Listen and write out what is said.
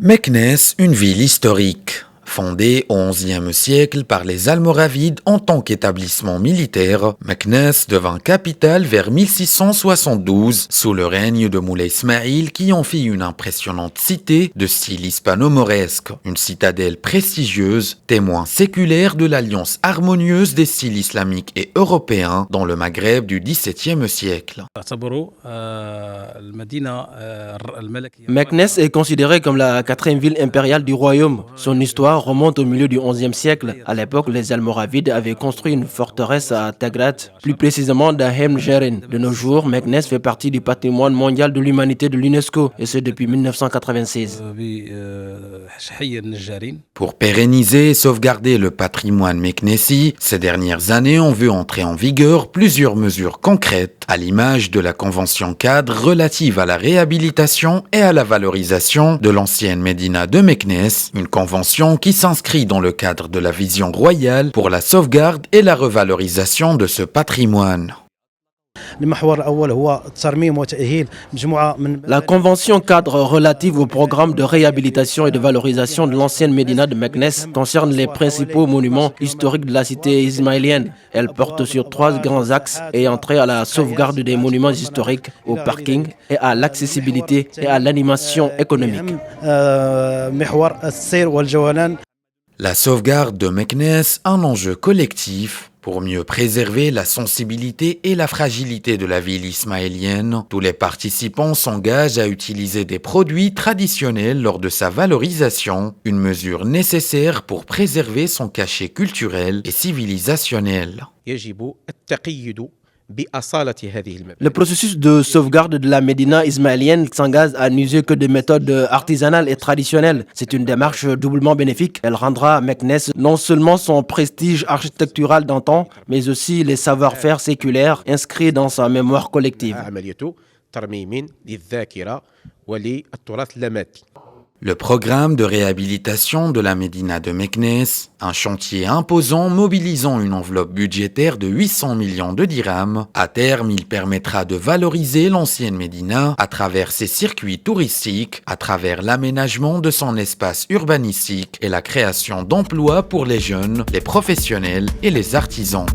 Meknès, une ville historique. Fondée au XIe siècle par les Almoravides en tant qu'établissement militaire, Meknès devint capitale vers 1672 sous le règne de Moulay Ismaïl qui en fit une impressionnante cité de style hispano-mauresque, une citadelle prestigieuse, témoin séculaire de l'alliance harmonieuse des styles islamiques et européens dans le Maghreb du XVIIe siècle. Meknès est considérée comme la quatrième ville impériale du royaume. Son histoire remonte au milieu du XIe siècle. À l'époque, les Almoravides avaient construit une forteresse à Tagarat, plus précisément Dahem Jerin. De nos jours, Meknès fait partie du patrimoine mondial de l'humanité de l'UNESCO, et ce depuis 1996. Pour pérenniser et sauvegarder le patrimoine meknessi, ces dernières années ont vu entrer en vigueur plusieurs mesures concrètes, à l'image de la Convention cadre relative à la réhabilitation et à la valorisation de l'ancienne Médina de Meknès, une convention qui s'inscrit dans le cadre de la vision royale pour la sauvegarde et la revalorisation de ce patrimoine. La convention cadre relative au programme de réhabilitation et de valorisation de l'ancienne Médina de Meknès concerne les principaux monuments historiques de la cité ismaélienne. Elle porte sur 3 grands axes ayant trait à la sauvegarde des monuments historiques, au parking et à l'accessibilité et à l'animation économique. La sauvegarde de Meknès, un enjeu collectif. Pour mieux préserver la sensibilité et la fragilité de la ville ismaélienne, tous les participants s'engagent à utiliser des produits traditionnels lors de sa valorisation, une mesure nécessaire pour préserver son cachet culturel et civilisationnel. Le processus de sauvegarde de la Médina ismaélienne s'engage à n'user que des méthodes artisanales et traditionnelles. C'est une démarche doublement bénéfique. Elle rendra à Meknès non seulement son prestige architectural d'antan, mais aussi les savoir-faire séculaires inscrits dans sa mémoire collective. Le programme de réhabilitation de la Médina de Meknès, un chantier imposant mobilisant une enveloppe budgétaire de 800 millions de dirhams. À terme, il permettra de valoriser l'ancienne Médina à travers ses circuits touristiques, à travers l'aménagement de son espace urbanistique et la création d'emplois pour les jeunes, les professionnels et les artisans.